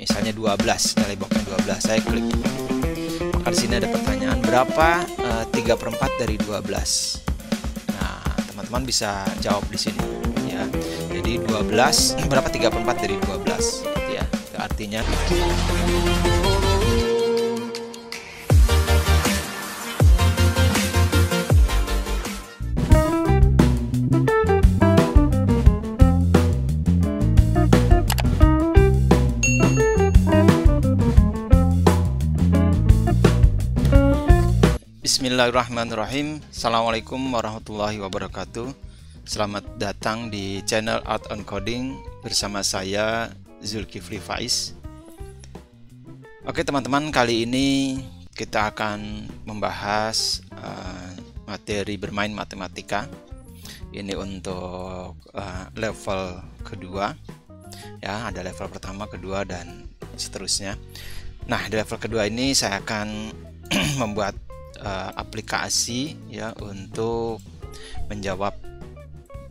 misalnya 12, nilai boxnya 12, saya klik. Maka di sini ada pertanyaan, berapa 3/4 dari 12? Nah, teman-teman bisa jawab di sini ya. Jadi 12, berapa 3/4 dari 12 gitu ya. Itu artinya Bismillahirrahmanirrahim. Assalamualaikum warahmatullahi wabarakatuh. Selamat datang di channel Art on Coding bersama saya Zulkifli Faiz. Oke teman-teman, kali ini kita akan membahas materi bermain matematika. Ini untuk level kedua ya, ada level pertama, kedua, dan seterusnya. Nah, di level kedua ini saya akan membuat aplikasi ya untuk menjawab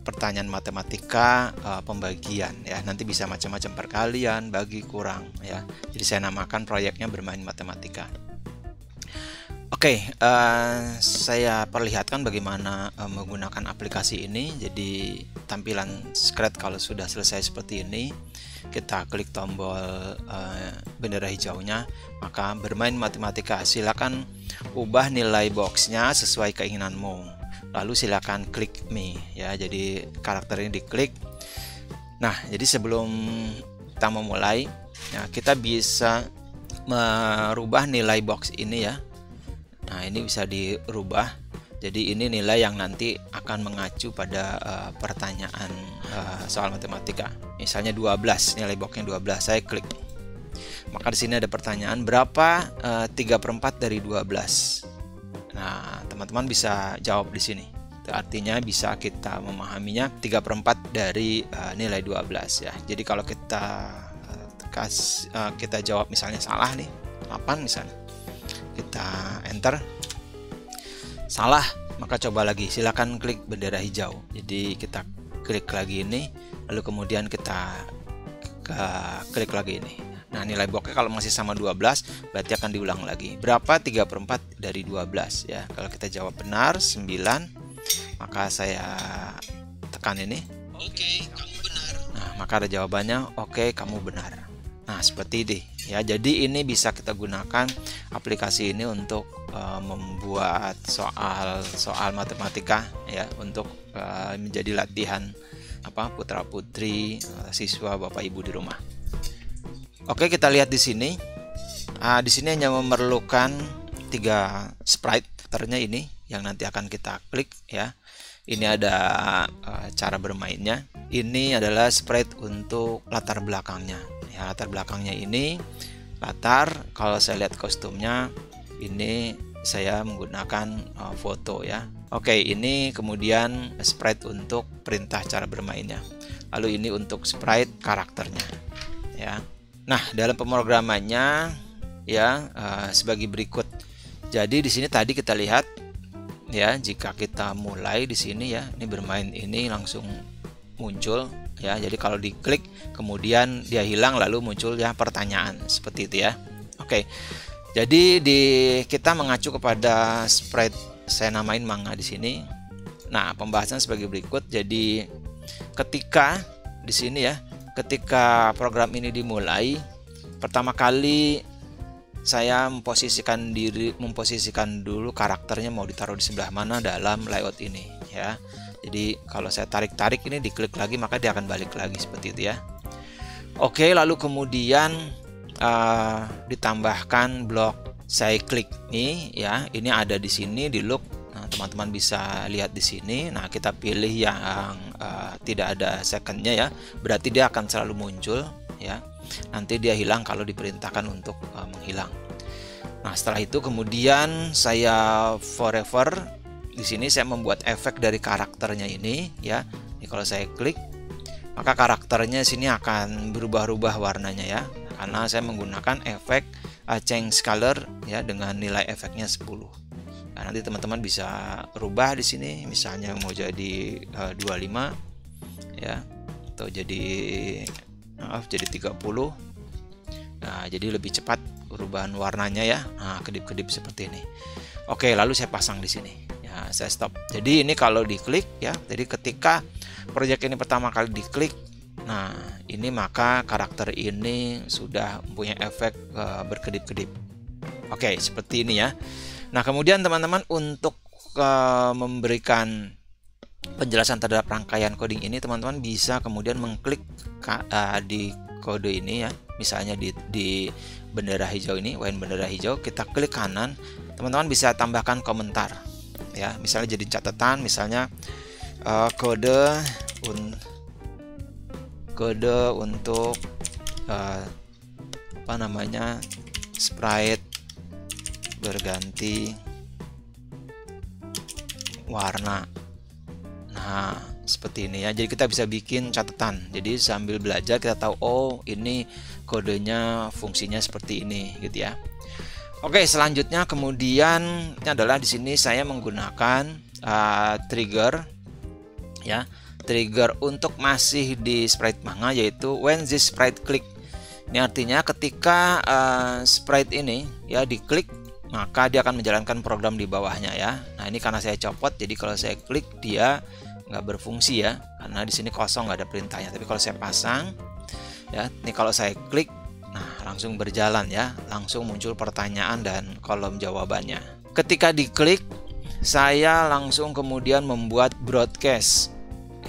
pertanyaan matematika pembagian ya. Nanti bisa macam-macam, perkalian, bagi, kurang ya. Jadi saya namakan proyeknya bermain matematika. Oke, saya perlihatkan bagaimana menggunakan aplikasi ini. Jadi tampilan scratch kalau sudah selesai seperti ini, kita klik tombol bendera hijaunya, maka bermain matematika. Silakan ubah nilai boxnya sesuai keinginanmu. Lalu silakan klik me ya. Jadi karakter ini diklik. Nah, jadi sebelum kita memulai, ya, kita bisa merubah nilai box ini ya. Nah, ini bisa dirubah. Jadi ini nilai yang nanti akan mengacu pada pertanyaan soal matematika. Misalnya 12, nilai boxnya 12, saya klik. Maka di sini ada pertanyaan, berapa 3/4 dari 12? Nah, teman-teman bisa jawab di sini. Itu artinya bisa kita memahaminya 3/4 dari nilai 12 ya. Jadi kalau kita jawab misalnya salah nih, 8 misalnya. Kita enter. Salah, maka coba lagi, silakan klik bendera hijau. Jadi kita klik lagi ini, lalu kemudian kita klik lagi ini. Nah, nilai boxnya kalau masih sama 12 berarti akan diulang lagi. Berapa 3/4 dari 12 ya. Kalau kita jawab benar 9, maka saya tekan ini. Oke, kamu benar. Nah, maka ada jawabannya, oke, kamu benar. Nah, seperti ini ya. Jadi ini bisa kita gunakan aplikasi ini untuk membuat soal matematika ya, untuk menjadi latihan putra putri siswa Bapak Ibu di rumah. Oke, kita lihat di sini. Di sini hanya memerlukan 3 sprite ternya ini yang nanti akan kita klik ya. Ini ada cara bermainnya. Ini adalah sprite untuk latar belakangnya. Ya, latar belakangnya ini kalau saya lihat kostumnya ini saya menggunakan foto ya. Oke, ini kemudian sprite untuk perintah cara bermainnya. Lalu ini untuk sprite karakternya ya. Nah, dalam pemrogramannya ya sebagai berikut. Jadi di sini tadi kita lihat ya, jika kita mulai di sini ya, ini bermain ini langsung muncul ya. Jadi kalau diklik kemudian dia hilang, lalu muncul ya pertanyaan seperti itu ya. Oke. Jadi kita mengacu kepada sprite, saya namain manga di sini. Nah, pembahasan sebagai berikut. Jadi ketika di sini ya, ketika program ini dimulai, pertama kali saya memposisikan dulu karakternya mau ditaruh di sebelah mana dalam layout ini ya. Jadi kalau saya tarik ini, diklik lagi, maka dia akan balik lagi seperti itu ya. Oke, lalu kemudian ditambahkan blok saya klik nih ya. Ini ada di sini di look. Nah, teman-teman bisa lihat di sini. Nah, kita pilih yang tidak ada secondnya ya. Berarti dia akan selalu muncul ya. Nanti dia hilang kalau diperintahkan untuk menghilang. Nah, setelah itu kemudian saya forever di sini saya membuat efek dari karakternya ini ya. Ini kalau saya klik, maka karakternya sini akan berubah-ubah warnanya ya. Karena saya menggunakan efek change color ya dengan nilai efeknya 10. Nah, nanti teman-teman bisa rubah di sini, misalnya mau jadi 25 ya, atau jadi 30. Nah, Ya, jadi lebih cepat perubahan warnanya ya. Nah, kedip-kedip seperti ini. Oke, lalu saya pasang di sini. Ya, saya stop. Jadi ini kalau diklik ya. Jadi ketika proyek ini pertama kali diklik, nah ini maka karakter ini sudah mempunyai efek berkedip-kedip. Oke, seperti ini ya. Nah, kemudian teman-teman untuk memberikan penjelasan terhadap rangkaian coding ini, teman-teman bisa kemudian mengklik di kode ini ya. Misalnya di bendera hijau ini, WN bendera hijau, kita klik kanan, teman-teman bisa tambahkan komentar ya. Misalnya jadi catatan, misalnya kode untuk apa namanya, sprite berganti warna. Nah, seperti ini ya. Jadi kita bisa bikin catatan. Jadi sambil belajar kita tahu, oh ini kodenya fungsinya seperti ini gitu ya. Oke, selanjutnya kemudian ini adalah di sini saya menggunakan trigger ya. Trigger untuk masih di sprite manga, yaitu when this sprite click. Ini artinya ketika sprite ini ya diklik, maka dia akan menjalankan program di bawahnya ya. Nah, ini karena saya copot, jadi kalau saya klik dia nggak berfungsi ya, karena di sini kosong, nggak ada perintahnya. Tapi kalau saya pasang ya, ini kalau saya klik, nah langsung berjalan ya, langsung muncul pertanyaan dan kolom jawabannya. Ketika diklik, saya langsung kemudian membuat broadcast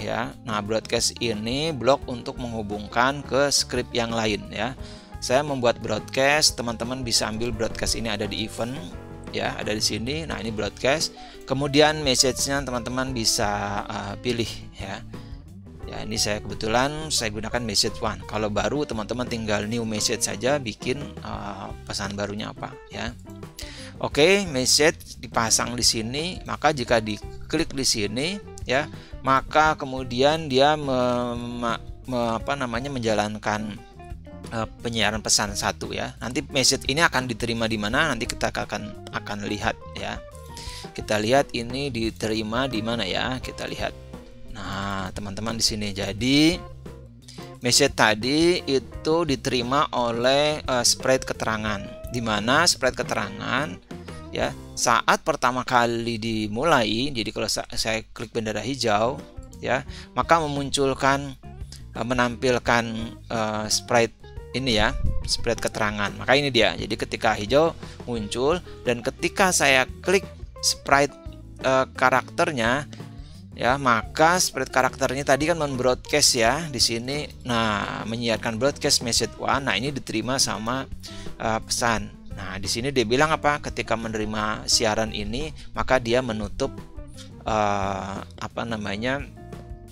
ya. Nah, broadcast ini blok untuk menghubungkan ke script yang lain ya. Saya membuat broadcast, teman-teman bisa ambil broadcast ini, ada di event ya, ada di sini. Nah, ini broadcast. Kemudian message-nya teman-teman bisa pilih ya. Ya, ini saya kebetulan saya gunakan message one. Kalau baru teman-teman tinggal new message saja, bikin pesan barunya apa ya. Oke, message dipasang di sini. Maka jika diklik di sini ya, maka kemudian dia menjalankan penyiaran pesan satu ya. Nanti message ini akan diterima di mana, nanti kita akan lihat ya. Kita lihat ini diterima di mana ya, kita lihat. Nah, teman-teman di sini, jadi message tadi itu diterima oleh sprite keterangan, di mana sprite keterangan ya saat pertama kali dimulai. Jadi kalau saya klik bendera hijau ya, maka menampilkan sprite ini ya, sprite keterangan. Maka ini dia. Jadi ketika hijau muncul, dan ketika saya klik sprite karakternya ya, maka sprite karakternya tadi kan non-broadcast ya di sini. Nah, menyiarkan broadcast message one. Nah, ini diterima sama pesan. Nah, di sini dia bilang apa? Ketika menerima siaran ini, maka dia menutup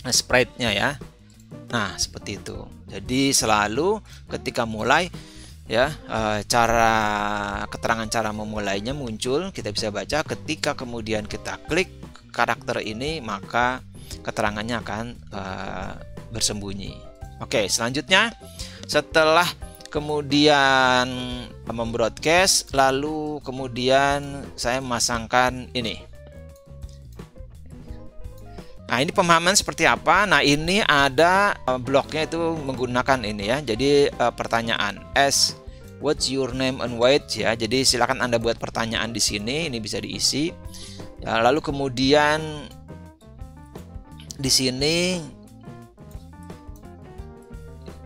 sprite-nya ya. Nah, seperti itu. Jadi selalu ketika mulai ya, keterangan cara memulainya muncul, kita bisa baca. Ketika kemudian kita klik karakter ini, maka keterangannya akan bersembunyi. Oke, selanjutnya setelah kemudian membroadcast, lalu kemudian saya memasangkan ini. Nah, ini pemahaman seperti apa? Nah, ini ada bloknya itu menggunakan ini ya. Jadi pertanyaan, ask what's your name and weight ya. Jadi silakan Anda buat pertanyaan di sini, ini bisa diisi. Ya, lalu kemudian di sini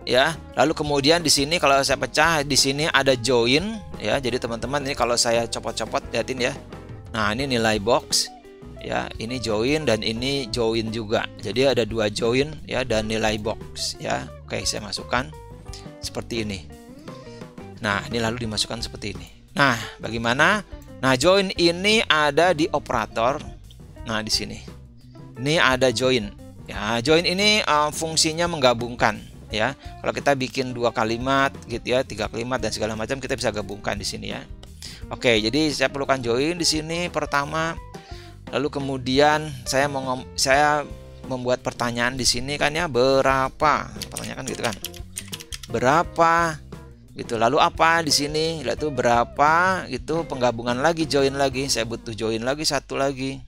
ya, lalu kemudian di sini kalau saya pecah, di sini ada join ya. Jadi teman-teman, ini kalau saya copot-copot, lihatin ya. Nah, ini nilai box. Ya, ini join dan ini join juga. Jadi ada dua join ya dan nilai box ya. Oke, saya masukkan seperti ini. Nah, ini lalu dimasukkan seperti ini. Nah, bagaimana? Nah, join ini ada di operator. Nah, di sini. Ini ada join. Ya, join ini fungsinya menggabungkan ya. Kalau kita bikin dua kalimat gitu ya, tiga kalimat dan segala macam, kita bisa gabungkan di sini ya. Oke, jadi saya perlukan join di sini pertama. Lalu kemudian saya membuat pertanyaan di sini kan ya, berapa? Pertanyaan gitu kan. Berapa? Gitu. Lalu apa di sini? Lalu berapa? Gitu, penggabungan lagi, join lagi. Saya butuh join lagi, satu lagi.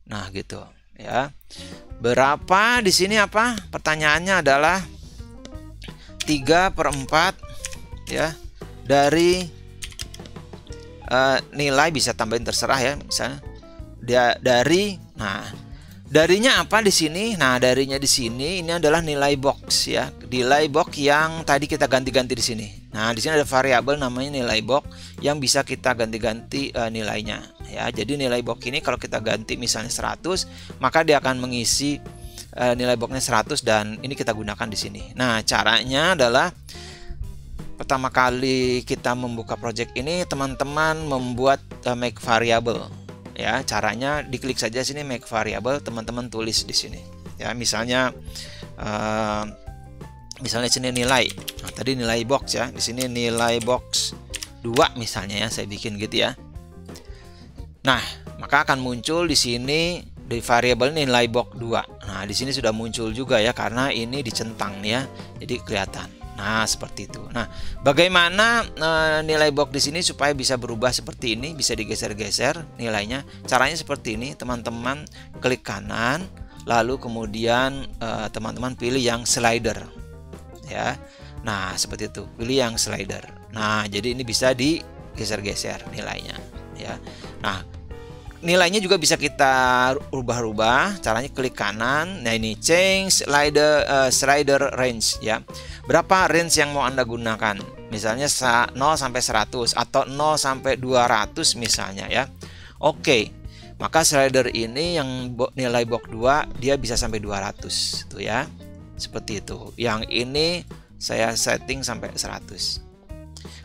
Nah, gitu ya. Berapa di sini apa? Pertanyaannya adalah 3/4 ya, dari nilai bisa tambahin terserah ya, misalnya dari, nah darinya apa di sini? Nah, darinya di sini ini adalah nilai box ya, nilai box yang tadi kita ganti-ganti di sini. Nah, di sini ada variabel namanya nilai box yang bisa kita ganti-ganti nilainya ya. Jadi nilai box ini kalau kita ganti misalnya 100, maka dia akan mengisi nilai boxnya 100 dan ini kita gunakan di sini. Nah, caranya adalah pertama kali kita membuka project ini, teman-teman membuat make variable. Ya, caranya diklik saja sini make variable, teman-teman tulis di sini. Ya, misalnya sini nilai. Nah, tadi nilai box ya. Di sini nilai box 2 misalnya ya, saya bikin gitu ya. Nah, maka akan muncul di sini di variabel nilai box 2. Nah, di sini sudah muncul juga ya karena ini dicentang ya. Jadi kelihatan. Nah, seperti itu. Nah, bagaimana nilai box di sini supaya bisa berubah seperti ini, bisa digeser-geser nilainya? Caranya seperti ini, teman-teman klik kanan, lalu kemudian teman-teman pilih yang slider, ya. Nah, seperti itu, pilih yang slider. Nah, jadi ini bisa digeser-geser nilainya, ya. Nah, nilainya juga bisa kita rubah-rubah. Caranya klik kanan. Nah, ini change slider range ya. Berapa range yang mau Anda gunakan? Misalnya 0 sampai 100 atau 0 sampai 200 misalnya ya. Oke. Maka slider ini yang nilai box 2 dia bisa sampai 200 tuh ya. Seperti itu. Yang ini saya setting sampai 100.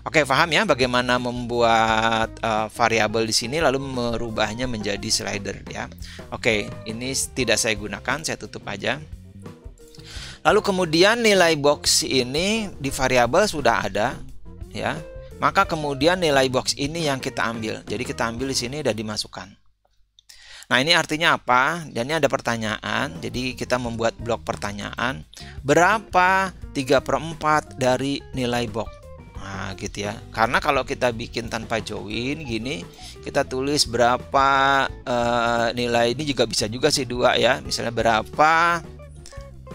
Oke, paham ya bagaimana membuat variabel di sini lalu merubahnya menjadi slider ya. Oke, ini tidak saya gunakan, saya tutup aja. Lalu kemudian nilai box ini di variabel sudah ada ya. Maka kemudian nilai box ini yang kita ambil. Jadi kita ambil di sini dan dimasukkan. Nah, ini artinya apa? Dan ini ada pertanyaan. Jadi kita membuat blok pertanyaan. Berapa 3/4 dari nilai box? Nah, gitu ya. Karena kalau kita bikin tanpa join gini, kita tulis berapa nilai ini juga bisa juga sih 2 ya. Misalnya berapa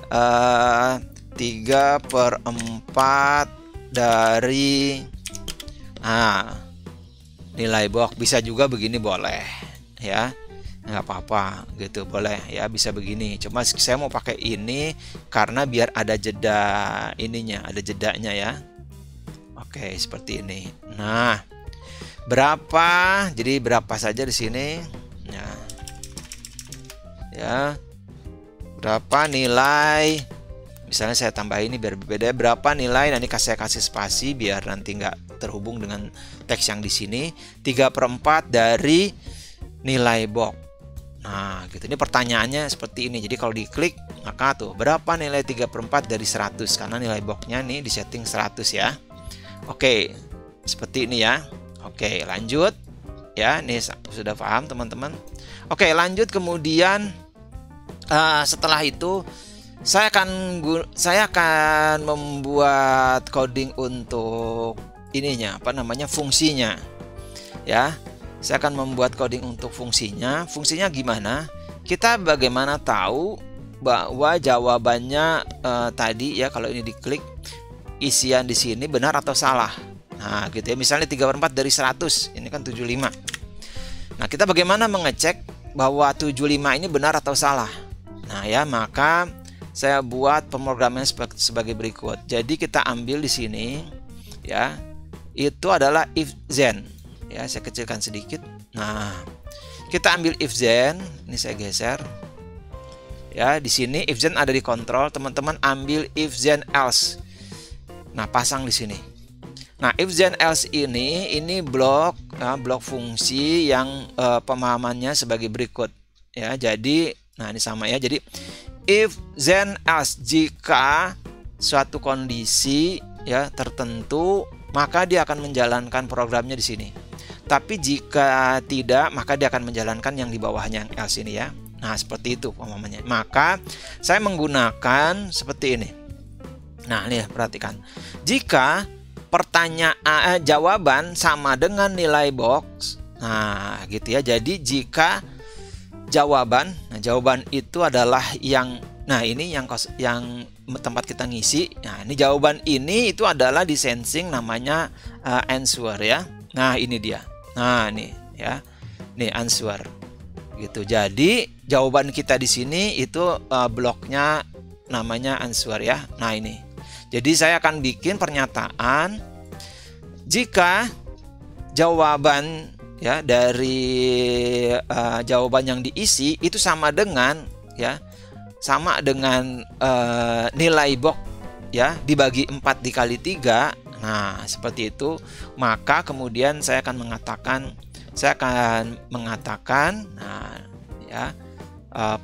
3/4 dari nilai box. Bisa juga begini, boleh ya, nggak apa-apa gitu, boleh ya, bisa begini. Cuma saya mau pakai ini karena biar ada jeda ininya, ada jedanya ya. Oke, seperti ini. Nah, berapa? Jadi berapa saja di sini ya. Berapa nilai, misalnya saya tambah ini biar berbeda, berapa nilai, nanti saya kasih spasi biar nanti nggak terhubung dengan teks yang di sini. 3/4 dari nilai box. Nah, gitu. Ini pertanyaannya seperti ini. Jadi kalau diklik, maka tuh berapa nilai 3/4 dari 100, karena nilai boxnya nih di setting 100 ya. Oke, seperti ini ya. Oke, lanjut ya. Ini sudah paham teman-teman. Oke, lanjut. Kemudian setelah itu saya akan membuat coding untuk ininya, fungsinya ya. Saya akan membuat coding untuk fungsinya. Fungsinya gimana? Kita bagaimana tahu bahwa jawabannya tadi ya, kalau ini diklik isian di sini benar atau salah. Nah, gitu ya. Misalnya 3/4 dari 100, ini kan 75. Nah, kita bagaimana mengecek bahwa 75 ini benar atau salah? Nah ya, maka saya buat pemrograman sebagai berikut. Jadi kita ambil di sini ya, itu adalah if then ya. Saya kecilkan sedikit. Nah, kita ambil if then, ini saya geser ya. Di sini if then ada di kontrol, teman-teman ambil if then else. Nah, pasang di sini. Nah, if then else ini blok fungsi yang pemahamannya sebagai berikut ya. Jadi nah, ini sama ya. Jadi if then else, jika suatu kondisi ya tertentu, maka dia akan menjalankan programnya di sini. Tapi jika tidak, maka dia akan menjalankan yang di bawahnya, yang else ini ya. Nah, seperti itu pemahamannya. Maka saya menggunakan seperti ini. Nah, ini perhatikan. Jika jawaban sama dengan nilai box. Nah, gitu ya. Jadi jika jawaban itu adalah yang, nah ini yang tempat kita ngisi. Nah, ini jawaban ini itu adalah di sensing namanya answer ya. Nah, ini dia. Nah, ini ya. Nih answer. Gitu. Jadi, jawaban kita di sini itu bloknya namanya answer ya. Nah, ini. Jadi, saya akan bikin pernyataan jika jawaban ya dari jawaban yang diisi itu sama dengan ya nilai box ya dibagi 4 dikali 3. Nah, seperti itu, maka kemudian saya akan mengatakan nah ya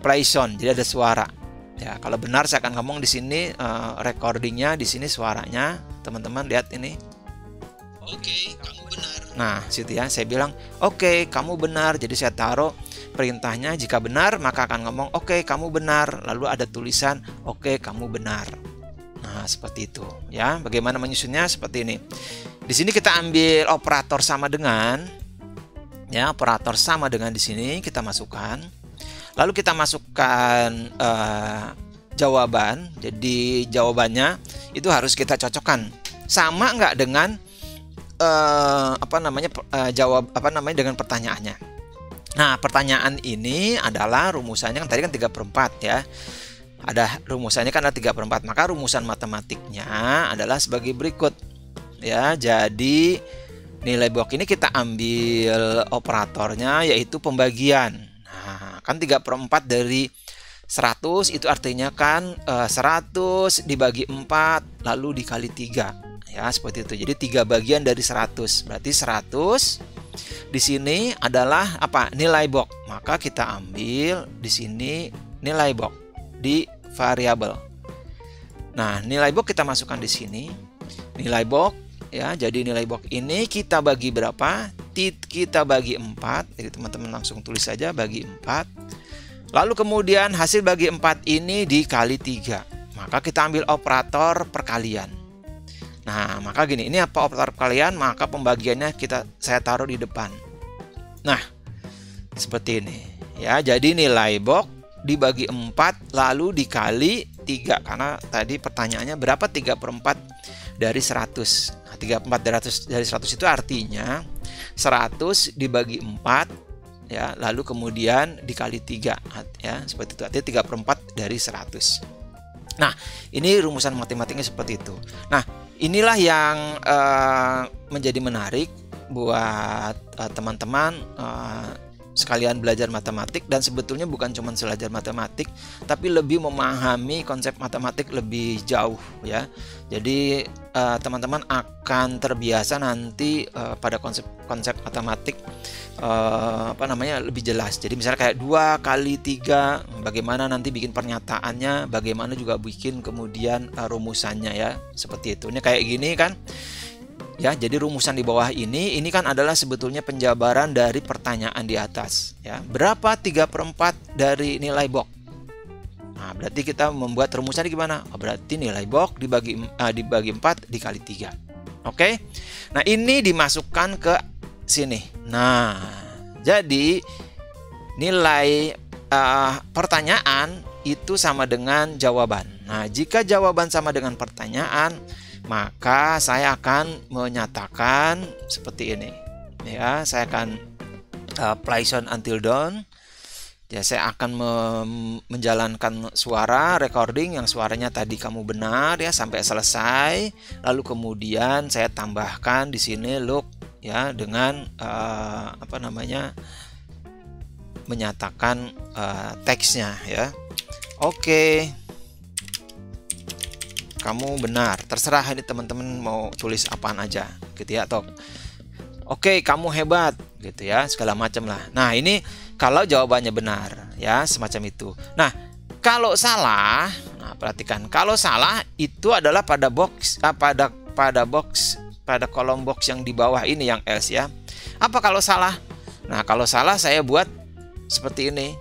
play sound. Jadi ada suara. Ya, kalau benar saya akan ngomong di sini recordingnya, di sini suaranya. Teman-teman lihat ini. Oke, kamu benar. Nah, situ ya, saya bilang, oke, kamu benar. Jadi saya taruh perintahnya, jika benar, maka akan ngomong, oke, kamu benar. Lalu ada tulisan, oke, kamu benar. Nah, seperti itu. Ya, bagaimana menyusunnya? Seperti ini. Di sini kita ambil operator sama dengan, ya, operator sama dengan di sini kita masukkan. Lalu kita masukkan jawaban. Jadi jawabannya itu harus kita cocokkan. Sama nggak dengan dengan pertanyaannya. Nah, pertanyaan ini adalah rumusannya kan tadi kan 3/4 ya. Ada rumusannya kan ada 3/4. Maka rumusan matematiknya adalah sebagai berikut. Ya, jadi nilai box ini kita ambil operatornya yaitu pembagian. Nah, kan 3/4 dari 100 itu artinya kan 100 dibagi 4 lalu dikali 3. Ya, seperti itu. Jadi 3 bagian dari 100. Berarti 100 di sini adalah apa? Nilai box. Maka kita ambil di sini nilai box di variabel. Nah, nilai box kita masukkan di sini. Nilai box ya. Jadi nilai box ini kita bagi berapa? Kita bagi 4. Jadi teman-teman langsung tulis saja bagi 4. Lalu kemudian hasil bagi 4 ini dikali 3. Maka kita ambil operator perkalian. Nah, maka gini, ini apa operator perkalian? Maka pembagiannya saya taruh di depan. Nah, seperti ini. Ya, jadi nilai box dibagi 4 lalu dikali 3 karena tadi pertanyaannya berapa 3/4 dari 100. Nah, 3/4 dari 100 itu artinya 100 dibagi 4 ya, lalu kemudian dikali 3 ya, seperti itu. Artinya 3/4 dari 100. Nah, ini rumusan matematiknya seperti itu. Nah, inilah yang menjadi menarik buat teman-teman sekalian belajar matematik, dan sebetulnya bukan cuma belajar matematik tapi lebih memahami konsep matematik lebih jauh ya. Jadi teman-teman akan terbiasa nanti pada konsep matematik lebih jelas. Jadi misalnya kayak 2 kali 3 bagaimana nanti bikin pernyataannya, bagaimana juga bikin kemudian rumusannya ya, seperti itu. Ini kayak gini kan ya. Jadi rumusan di bawah ini kan adalah sebetulnya penjabaran dari pertanyaan di atas ya. Berapa 3/4 dari nilai box? Nah, berarti kita membuat rumusnya gimana? Oh, berarti nilai box dibagi 4 dikali 3. Oke. Nah, ini dimasukkan ke sini. Nah, jadi nilai pertanyaan itu sama dengan jawaban. Nah, jika jawaban sama dengan pertanyaan, maka saya akan menyatakan seperti ini. Ya, saya akan play sound until done. Ya, saya akan menjalankan suara recording yang suaranya tadi kamu benar ya sampai selesai. Lalu kemudian saya tambahkan di sini look ya dengan menyatakan teksnya ya. Oke. Kamu benar. Terserah ini teman-teman mau tulis apaan aja gitu ya, atau oke, kamu hebat gitu ya, segala macam lah. Nah, ini kalau jawabannya benar ya, semacam itu. Nah, kalau salah, nah perhatikan, kalau salah itu adalah pada kolom box yang di bawah ini yang else ya. Apa kalau salah? Nah, kalau salah saya buat seperti ini.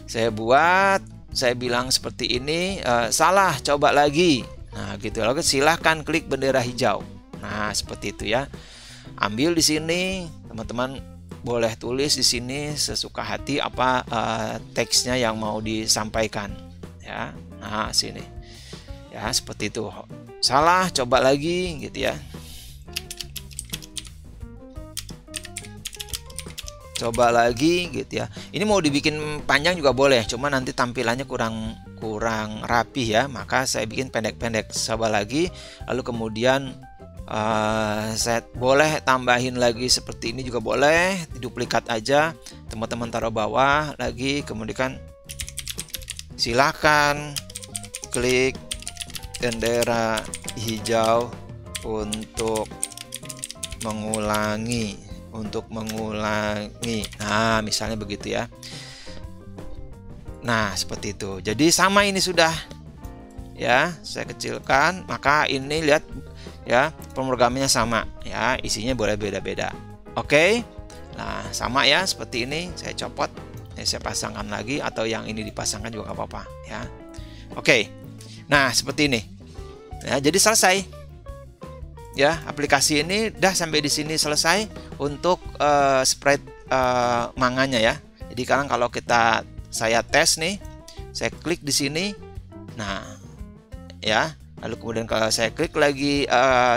Saya bilang seperti ini, salah, coba lagi. Nah, gitu. Lalu silahkan klik bendera hijau. Nah, seperti itu ya. Ambil di sini, teman-teman boleh tulis di sini sesuka hati apa teksnya yang mau disampaikan ya. Nah, sini. Ya, seperti itu. Salah, coba lagi gitu ya. Coba lagi gitu ya. Ini mau dibikin panjang juga boleh, cuma nanti tampilannya kurang rapi ya. Maka saya bikin pendek-pendek. Coba lagi, lalu kemudian saya boleh tambahin lagi seperti ini juga boleh, duplikat aja, teman-teman taruh bawah lagi, kemudian silakan klik bendera hijau untuk mengulangi. Nah, misalnya begitu ya. Nah, seperti itu. Jadi sama ini sudah ya, saya kecilkan, maka ini lihat ya, pemrogramannya sama ya, isinya boleh beda-beda. Oke. Nah, sama ya seperti ini, saya copot, saya pasangkan lagi, atau yang ini dipasangkan juga nggak apa-apa ya. Oke. Nah, seperti ini. Ya, jadi selesai. Ya, aplikasi ini udah sampai di sini selesai untuk sprite manganya ya. Jadi sekarang kalau saya tes nih, saya klik di sini. Nah, ya, lalu kemudian kalau saya klik lagi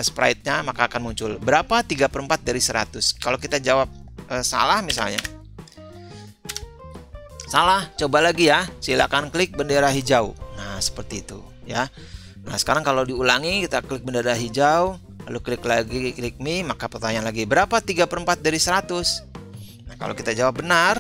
sprite-nya, maka akan muncul berapa 3/4 dari 100. Kalau kita jawab salah misalnya. Salah, coba lagi ya. Silakan klik bendera hijau. Nah, seperti itu ya. Nah, sekarang kalau diulangi, kita klik bendera hijau, lalu klik lagi, klik me, maka pertanyaan lagi, berapa 3/4 dari 100? Nah, kalau kita jawab benar,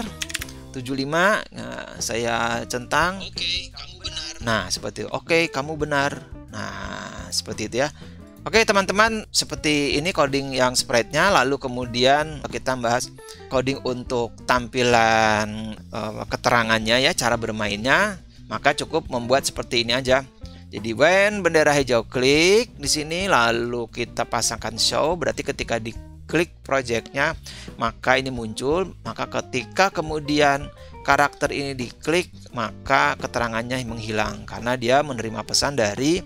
75, nah, saya centang. Oke, kamu benar. Nah, seperti itu. Oke, kamu benar. Nah, seperti itu ya. Oke, teman-teman, seperti ini coding yang sprite-nya. Lalu kemudian kita bahas coding untuk tampilan keterangannya ya, cara bermainnya. Maka cukup membuat seperti ini aja. Jadi when bendera hijau klik di sini, lalu kita pasangkan show, berarti ketika diklik projectnya maka ini muncul. Maka ketika kemudian karakter ini diklik, maka keterangannya menghilang karena dia menerima pesan dari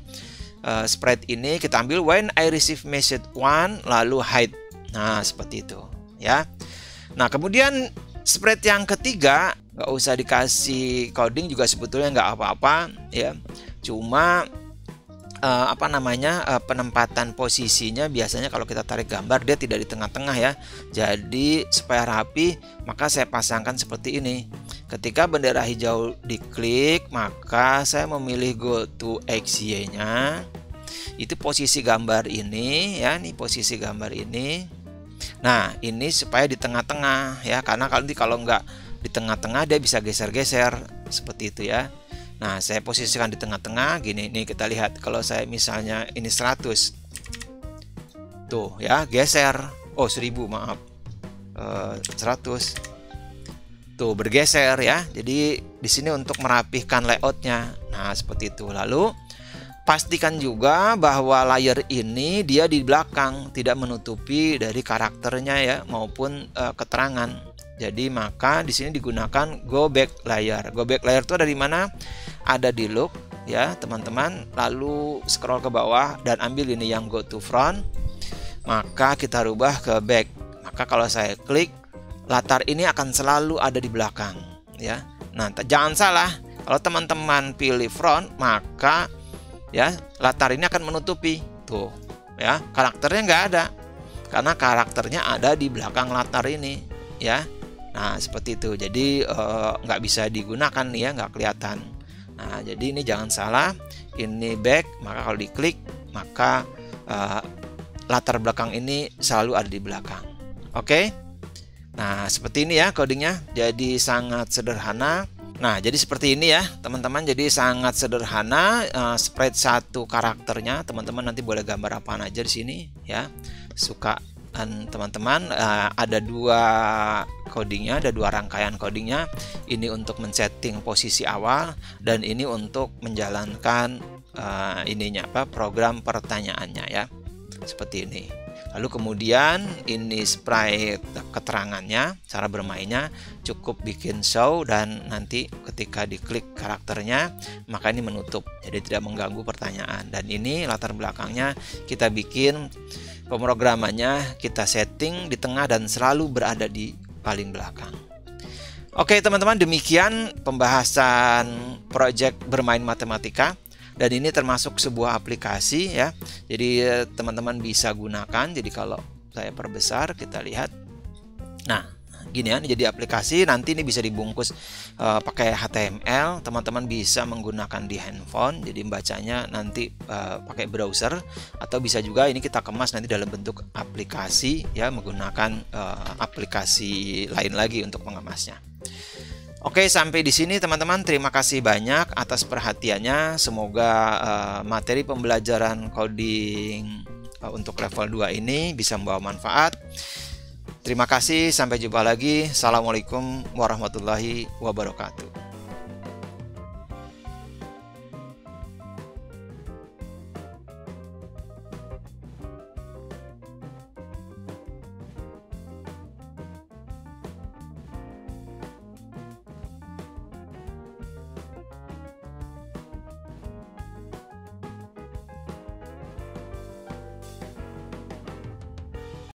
sprite ini. Kita ambil when I receive message 1 lalu hide. Nah, seperti itu ya. Nah, kemudian sprite yang ketiga nggak usah dikasih coding juga sebetulnya nggak apa-apa ya. Cuma penempatan posisinya biasanya kalau kita tarik gambar dia tidak di tengah-tengah ya. Jadi supaya rapi, maka saya pasangkan seperti ini. Ketika bendera hijau diklik, maka saya memilih go to XY-nya. Itu posisi gambar ini ya, nih posisi gambar ini. Nah, ini supaya di tengah-tengah ya, karena kalau nggak di tengah-tengah dia bisa geser-geser seperti itu ya. Nah, saya posisikan di tengah-tengah gini. Nih kita lihat kalau saya misalnya ini 100. Tuh ya, geser. Oh, 1000, maaf. 100. Tuh, bergeser ya. Jadi di sini untuk merapihkan layoutnya. Nah, seperti itu. Lalu pastikan juga bahwa layer ini dia di belakang, tidak menutupi dari karakternya ya maupun keterangan. Jadi maka di sini digunakan go back layer. Go back layer itu ada di mana? Ada di look ya, teman-teman. Lalu scroll ke bawah dan ambil ini yang go to front. Maka kita rubah ke back. Maka kalau saya klik, latar ini akan selalu ada di belakang ya. Nah, jangan salah. Kalau teman-teman pilih front, maka ya latar ini akan menutupi. Tuh ya, karakternya nggak ada. Karena karakternya ada di belakang latar ini ya. Nah, seperti itu. Jadi nggak bisa digunakan ya, nggak kelihatan. Nah, jadi ini jangan salah. Ini back, maka kalau diklik, maka latar belakang ini selalu ada di belakang. Oke. Nah, seperti ini ya codingnya. Jadi sangat sederhana. Nah, jadi seperti ini ya, teman-teman. Jadi sangat sederhana. Sprite satu karakternya, teman-teman nanti boleh gambar apaan aja di sini ya. Suka teman-teman, ada dua codingnya, ada dua rangkaian codingnya. Ini untuk men-setting posisi awal dan ini untuk menjalankan program pertanyaannya ya, seperti ini. Lalu kemudian ini sprite keterangannya, cara bermainnya cukup bikin show dan nanti ketika diklik karakternya maka ini menutup, jadi tidak mengganggu pertanyaan. Dan ini latar belakangnya kita bikin, pemrogramannya kita setting di tengah dan selalu berada di paling belakang. Oke teman-teman, demikian pembahasan project bermain matematika. Dan ini termasuk sebuah aplikasi ya. Jadi teman-teman bisa gunakan. Jadi kalau saya perbesar, kita lihat. Nah, gini ya, jadi aplikasi. Nanti ini bisa dibungkus pakai HTML. Teman-teman bisa menggunakan di handphone. Jadi membacanya nanti pakai browser, atau bisa juga ini kita kemas nanti dalam bentuk aplikasi ya, menggunakan aplikasi lain lagi untuk mengemasnya. Oke, sampai di sini teman-teman. Terima kasih banyak atas perhatiannya. Semoga materi pembelajaran coding untuk level 2 ini bisa membawa manfaat. Terima kasih, sampai jumpa lagi. Assalamualaikum warahmatullahi wabarakatuh.